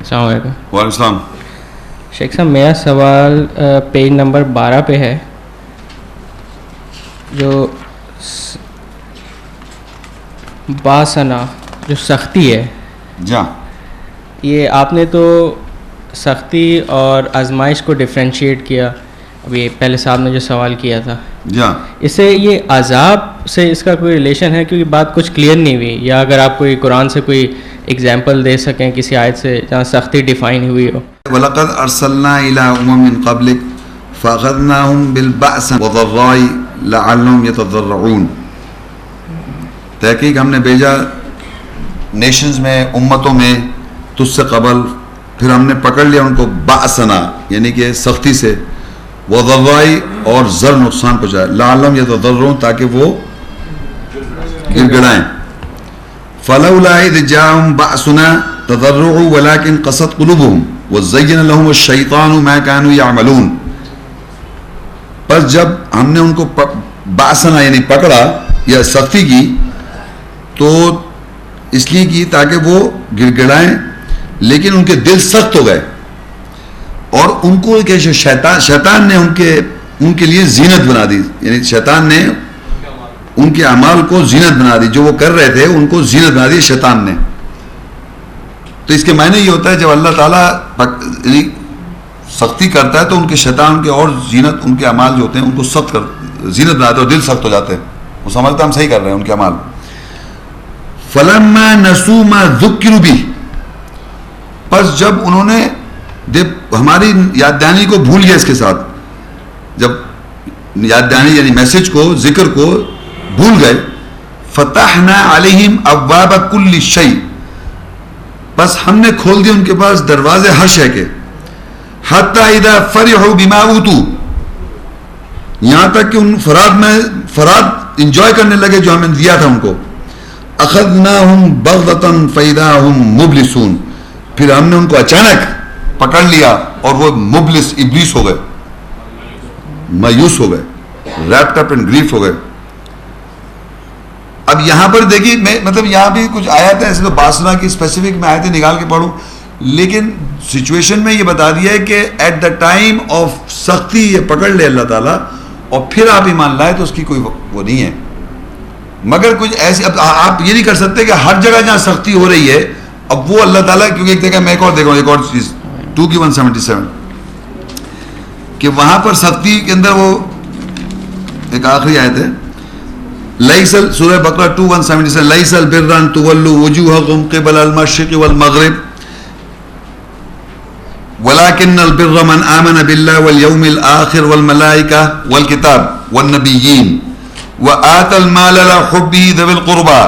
السلام علیکم. وعلیکم السلام. شیخ صاحب میرا سوال پیج نمبر 12 پہ ہے. جو باسنا جو سختی ہے, جا یہ آپ نے تو سختی اور آزمائش کو ڈفرینشیٹ کیا, ابھی پہلے صاحب نے جو سوال کیا تھا, جا اس سے یہ عذاب سے اس کا کوئی ریلیشن ہے؟ کیونکہ بات کچھ کلیئر نہیں ہوئی, یا اگر آپ کوئی قرآن سے کوئی ایگزامپل دے سکیں کسی آیت سے جہاں سختی ڈیفائن ہوئی ہو. وَلَقَدْ أَرْسَلْنَا إِلَىٰ أُمَمٍ قَبْلِكَ فَأَخَذْنَاهُمْ بِالْبَأْسِ وَالضَّرَّاءِ لَعَلَّهُمْ يَتَضَرَّعُونَ. تحقیق ہم نے بھیجا نیشنز میں, امتوں میں تجھ سے قبل, پھر ہم نے پکڑ لیا ان کو بأسنا یعنی کہ سختی سے, وضرائی اور زر نقصان پہنچایا, لعلہم یتضرعون تاکہ وہ گر گڑائیں. فلولا اذ جاءہم بأسنا تضرعوا ولكن قست قلوبهم وزین لهم الشیطان ما كانوا يعملون. پس جب ہم نے ان کو بأسنا یعنی پکڑا یا سختی کی تو اس لیے کی تاکہ وہ گر گڑائیں, لیکن ان کے دل سخت ہو گئے, اور ان کو کہ شیطان نے ان کے لیے زینت بنا دی, یعنی شیطان نے ان کے اعمال کو زینت بنا دی, جو وہ کر رہے تھے ان کو زینت بنا دی شیطان نے. تو اس کے معنی یہ ہوتا ہے جب اللہ تعالیٰ یعنی سختی کرتا ہے تو ان کے شیطان کے اور زینت, ان کے اعمال جو ہوتے ہیں ان کو سخت زینت بناتے ہیں اور دل سخت ہو جاتے ہیں, وہ سمجھتا ہم صحیح کر رہے ہیں ان کے اعمال. فلما نسوا ما ذکروا به, پس جب انہوں نے ہماری یاد دہانی کو بھول گیا, اس کے ساتھ جب یاد دہانی یعنی میسج کو, ذکر کو بھول گئے, فتحنا علیہم ابواب کل شیء, بس ہم نے کھول دیے ان کے پاس دروازے ہر شے کے, حتی اذا فرحوا بما اوتوا, یہاں تک کہ ان فراد انجوائے کرنے لگے جو ہم نے دیا تھا ان کو, اخذناہم بغتۃ فاذا ہم مبلسون, پھر ہم نے ان کو اچانک پکڑ لیا اور وہ مبلس ابلیس ہو گئے, مایوس ہو گئے, ریپڈ اپ اینڈ گریف ہو گئے. اب یہاں پر دیکھیے مطلب یہاں بھی کچھ آیات ہیں, ایسے تو باسنا کی اسپیسیفک میں آیتیں نکال کے پڑھوں, لیکن سچویشن میں یہ بتا دیا ہے کہ ایٹ دا ٹائم آف سختی یہ پکڑ لے اللہ تعالیٰ اور پھر آپ ایمان لائے تو اس کی کوئی وہ نہیں ہے. مگر کچھ ایسی, اب آپ یہ نہیں کر سکتے کہ ہر جگہ جہاں سختی ہو رہی ہے اب وہ اللہ تعالیٰ, کیونکہ ایک جگہ میں ایک اور دیکھ رہا ہوں, ایک اور چیز 2 کی 177 کہ وہاں پر سختی کے اندر وہ ایک آخری آیت ہے, لیسل سورہ بقرہ 2:177 لیس البر ان تولوا وجوہکم قبل المشرق والمغرب ولكن البر من آمن بالله واليوم الآخر والملائکہ والکتاب والنبیین وآتى المال على حبه ذوي القربى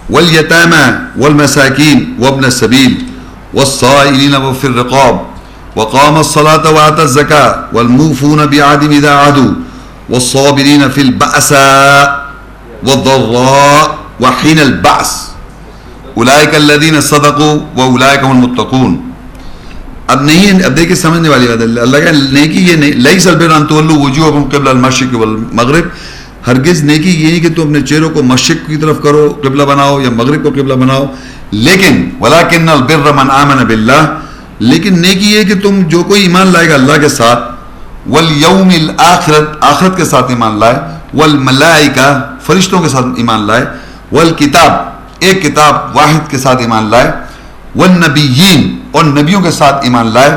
واليتامى والمساكين وابن السبيل والصائلين وفي الرقاب وقام الصلاة وآتى الزكاة والموفون بعهدهم إذا عهدوا والصابرين في البأساء والضراء وحين البأس أولئك الذين صدقوا وأولئك هم المتقون. اب نہیں, اب دیکھیں سمجھنے والی بات ہے, اللہ کا نیکی یہ نہیں, لیس البر ان تولوا وجوہکم قبل المشرق والمغرب, ہرگز نیکی یہ نہیں کہ تم اپنے چہروں کو مشرق کی طرف کرو قبلہ بناؤ یا مغرب کو قبلہ بناؤ, لیکن ولکن البر من آمن باللہ, لیکن نیکی یہ کہ تم جو کوئی ایمان لائے گا اللہ کے ساتھ, والیوم الآخرت آخرت کے ساتھ ایمان لائے, والملائکہ فرشتوں کے ساتھ ایمان لائے, والکتاب ایک کتاب واحد کے ساتھ ایمان لائے, والنبیین اور نبیوں کے ساتھ ایمان لائے,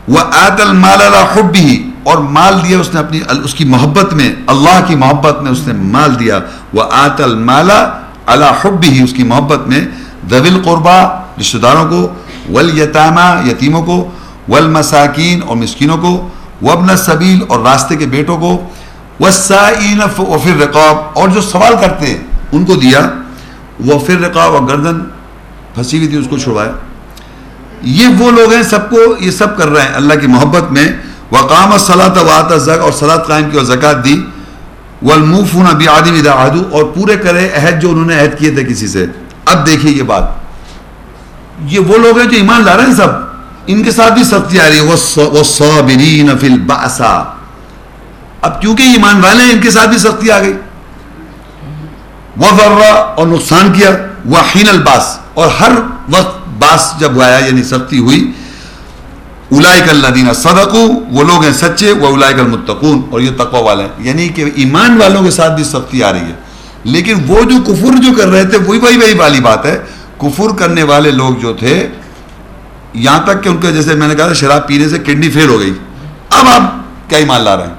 وآت المال علی حبہ اور مال دیا اس نے اپنی اس کی محبت میں, اللہ کی محبت میں اس نے مال دیا, وآت المال علی حبہ اس کی محبت میں, ذوی القربى رشتہ داروں کو, والیتامى یتیموں کو, والمساکین اور مسکینوں کو, وابن السبیل اور راستے کے بیٹوں کو, والسائلین وفی الرقاب اور جو سوال کرتے ہیں ان کو دیا, وفی الرقاب اور گردن پھنسی ہوئی تھی اس کو چھڑوایا. یہ وہ لوگ ہیں سب کو یہ سب کر رہے ہیں اللہ کی محبت میں. وقام الصلاۃ وآتى الزکاۃ اور صلاۃ قائم کی اور زکوٰۃ دی, والموفون بعہدہم اذا عہدوا اور پورے کرے عہد جو انہوں نے عہد کیے تھے کسی سے. اب دیکھیے یہ بات, یہ وہ لوگ ہیں جو ایمان لا رہے ہیں سب, ان کے ساتھ بھی سختی آ رہی ہے, والصابرین فی البأساء. اب کیونکہ ایمان والے ہیں ان کے ساتھ بھی سختی آ گئی, وضراء اور نقصان کیا, وحین الباس اور ہر وقت باس جب آیا یعنی سختی ہوئی, اولئک الذین صدقوا، وہ لوگ ہیں سچے، واولئک المتقون، اور یہ تقوی والے ہیں. یعنی کہ ایمان والوں کے ساتھ بھی سختی آ رہی ہے. لیکن وہ جو کفر جو کر رہے تھے وہی والی بات ہے. کفر کرنے والے لوگ جو تھے، یہاں تک کہ ان کا جیسے میں نے کہا شراب پینے سے کڈنی فیل ہو گئی، اب آپ کیا ایمان لا رہے ہیں؟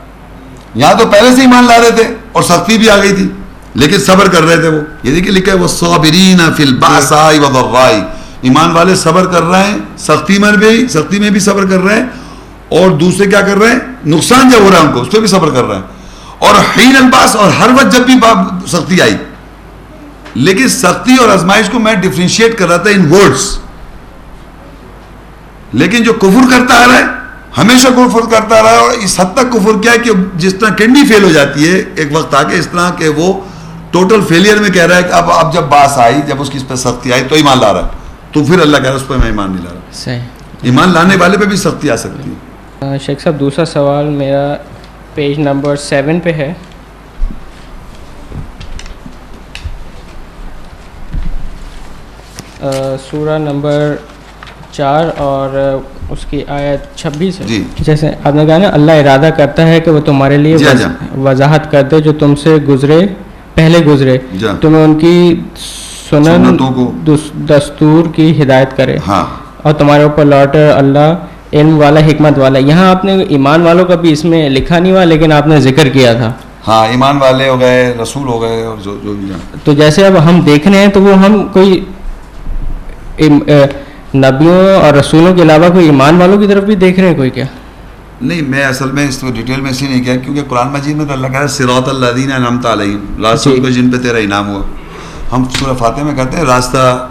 یہاں تو پہلے سے ایمان لا رہے تھے اور سختی بھی آ گئی تھی لیکن صبر کر رہے تھے. وہ یہ دیکھیے لکھا ہے والصابرین فی البأساء والضراء، ایمان والے صبر کر رہے ہیں، سختی میں بھی صبر کر رہے ہیں، اور دوسرے کیا کر رہے ہیں؟ نقصان جب ہو رہا ہے ان کو اس پہ بھی صبر کر رہے ہیں. اور حین الباس، اور ہر وقت جب بھی سختی آئی. لیکن سختی اور آزمائش کو میں ڈفرینشیٹ کر رہا تھا ان ورڈز. لیکن جو کفر کرتا آ رہا ہے ہمیشہ کفر کرتا آ رہا ہے، اور اس حد تک کفر کیا ہے کہ جس طرح کینڈی فیل ہو جاتی ہے ایک وقت آ کے، اس طرح کہ وہ ٹوٹل فیلئر میں کہہ رہا ہے کہ اب جب باس آئی، جب اس کی اس پہ سختی آئی تو ایمان لا رہا ہے. تو پھر اللہ کہہ رہا ہے اس پہ میں ایمان نہیں لا رہا. صحیح. ایمان لانے والے پہ بھی سختی آ سکتی ہے. شیخ صاحب دوسرا سوال میرا پیج نمبر 7 پہ ہے. سورہ نمبر 4 اور اس کی آیت 26 ہے. جی. جیسے آپ نے کہا نا اللہ ارادہ کرتا ہے کہ وہ تمہارے لیے وضاحت کر دے جو تم سے پہلے گزرے، تمہیں ان کی سنتوں کو دستور کی ہدایت کرے، اور تمہارے اوپر لوٹے اللہ علم والا حکمت والا. یہاں آپ نے ایمان والوں کا بھی اس میں لکھا نہیں ہوا لیکن آپ نے ذکر کیا تھا. ہاں، ایمان والے ہو گئے، رسول ہو گئے، اور جو بھی. تو جیسے اب ہم دیکھ رہے ہیں تو وہ ہم کوئی نبیوں اور رسولوں کے علاوہ کوئی ایمان والوں کی طرف بھی دیکھ رہے ہیں کوئی کیا؟ نہیں، میں اصل میں اس کو ڈیٹیل میں اس لیے نہیں کیا کیونکہ قرآن مجید میں تو اللہ کہہ رہا ہے صراط الذین انعمت علیہم، راستوں کو جن پہ تیرا انعام ہوا. ہم سورہ فاتحہ میں کہتے ہیں راستہ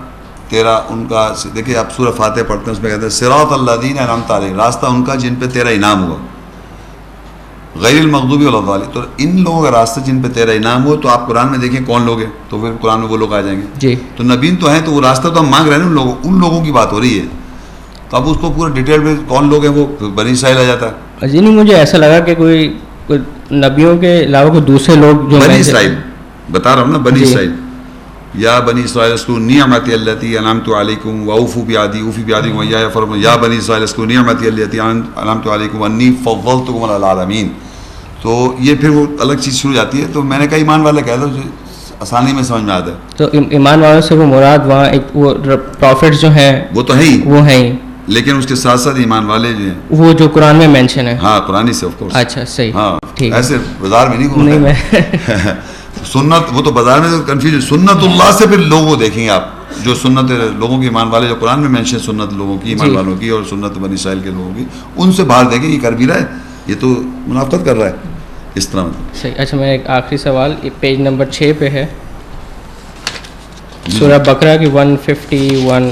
تیرا ان کا. دیکھیں آپ سورہ فاتحہ پڑھتے ہیں، اس میں کہتے ہیں صراط الذین انعمت علیہم، راستہ ان کا جن پہ تیرا انعام ہوا، غیر المغضوب علیہم ولا الضالین. تو ان لوگوں کا راستہ جن پہ تیرا انعام ہوا، تو آپ قرآن میں دیکھیں کون لوگ ہیں، تو پھر قرآن میں وہ لوگ آ جائیں گے. جی. تو نبیین تو ہیں، تو وہ راستہ تو ہم مانگ رہے ہیں ان لوگوں کی بات ہو رہی ہے. تو اب اس کو پورا ڈیٹیل میں کون لوگ ہیں وہ بنی اسرائیل آ جاتا ہے. جی نہیں، مجھے ایسا لگا کہ کوئی نبیوں کے علاوہ کوئی دوسرے لوگ جو بنی اسرائیل بتا رہا ہوں نا، بنی اسرائیل. یا بنی اسرائیل اذکروا نعمتی التی انعمت علیکم واوفوا بعہدی اوفی بعہدکم وایایا فارہبون. یا بنی اسرائیل اذکروا نعمتی التی انعمت علیکم وانی فضلتکم علی العالمین. تو یہ پھر وہ الگ چیز شروع جاتی ہے. تو میں نے کہا ایمان والے کہہ دو، آسانی میں سمجھ میں آتا ہے. تو ایمان والوں سے وہ مراد وہاں ایک وہ پروفٹس جو ہیں وہ تو ہیں ہی، وہ ہیں ہی، لیکن اس کے ساتھ ساتھ ایمان والے جو ہیں وہ جو قرآن میں مینشن ہے. ہاں، قرآن سے آف کورس. اچھا صحیح. ہاں ٹھیک ہے. ایسے بازار میں نہیں گھومتے. سنت وہ تو بازار میں تو کنفیوژن. سنت اللہ سے پھر لوگوں دیکھیں آپ، جو سنت لوگوں کی ایمان والے جو قرآن میں مینشن سنت لوگوں کی ایمان والوں کی اور سنت بنی اسرائیل کے لوگوں کی، ان سے باہر دیکھیں یہ کر بھی رہا ہے، یہ تو منافقت کر رہا ہے اس طرح. صحیح. اچھا میں ایک آخری سوال پیج نمبر 6 پہ ہے، سورہ بقرہ کی 151.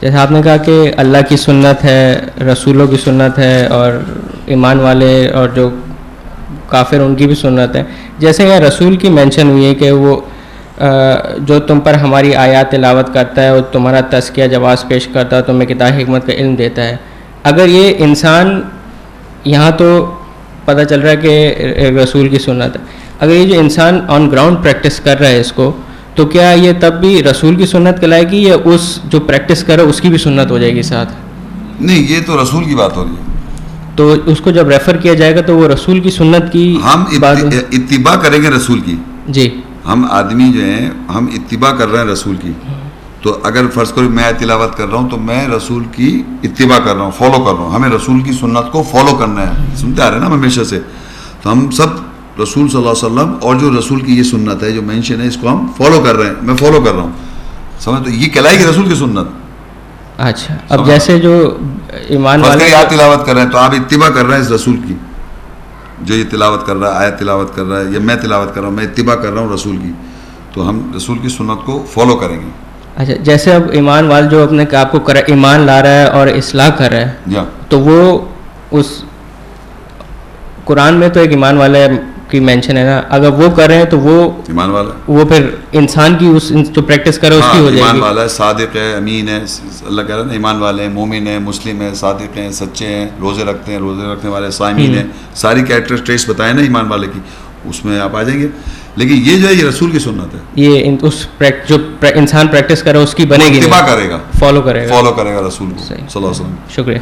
جیسے آپ نے کہا کہ اللہ کی سنت ہے، رسولوں کی سنت ہے، اور ایمان والے اور جو کافر ان کی بھی سنت ہے. جیسے یہاں رسول کی مینشن ہوئی ہے کہ وہ جو تم پر ہماری آیات تلاوت کرتا ہے اور تمہارا تزکیہ جواز پیش کرتا ہے، تمہیں کتاب حکمت کا علم دیتا ہے. اگر یہ انسان، یہاں تو پتہ چل رہا ہے کہ رسول کی سنت ہے، اگر یہ جو انسان آن گراؤنڈ پریکٹس کر رہا ہے اس کو، تو کیا یہ تب بھی رسول کی سنت کہلائے گی یا اس جو پریکٹس کر رہا ہے اس کی بھی سنت ہو جائے گی ساتھ؟ نہیں، یہ تو رسول کی بات ہو رہی ہے. تو اس کو جب ریفر کیا جائے گا تو وہ رسول کی سنت کی ہم اتباع کریں گے رسول کی. جی. ہم آدمی جو ہیں ہم اتباع کر رہے ہیں رسول کی. تو اگر فرض کرو میں تلاوت کر رہا ہوں تو میں رسول کی اتباع کر رہا ہوں، فالو کر رہا ہوں. ہمیں رسول کی سنت کو فالو کرنا ہے، سنتے آ رہے ہیں نا ہمیشہ سے. تو ہم سب رسول صلی اللہ علیہ وسلم اور جو رسول کی یہ سنت ہے جو مینشن ہے اس کو ہم فالو کر رہے ہیں. میں فالو کر رہا ہوں، سمجھ. تو یہ کہلائے گی رسول کی سنت. اچھا. اب جیسے جو ایمان والے آپ تلاوت کر رہے ہیں تو آپ اتباع کر رہے ہیں اس رسول کی، جو یہ تلاوت کر رہا ہے، آیت تلاوت کر رہا ہے، یا میں تلاوت کر رہا ہوں، میں اتباع کر رہا ہوں رسول کی. تو ہم رسول کی سنت کو فالو کریں گے. اچھا. جیسے اب ایمان وال جو اپنے آپ کو ایمان لا رہا ہے اور اصلاح کر رہا ہے، تو وہ اس قرآن میں تو ایک ایمان والے کی مینشن ہے نا، اگر وہ کر رہے ہیں تو وہ ایمان والا، وہ پھر انسان کی اس جو پریکٹس کرے اس کی ہو جائے گی. ایمان والا ہے، صادق ہے، امین ہے. اللہ کہہ رہا ہے نا ایمان والے ہیں، مومن ہیں، مسلم ہیں، صادق ہیں، سچے ہیں، روزے رکھتے ہیں، روزے رکھنے والے صائمین ہیں. ساری کیریکٹرسٹکس بتائیں نا ایمان والے کی. اس میں آپ آ جائیں گے. لیکن یہ جو ہے یہ رسول کی سنت ہے, یہ اس جو انسان پریکٹس کرے اس کی بنے گی, اتباع کرے گا, فالو کرے گا رسول کو صلی اللہ علیہ وسلم. شکریہ.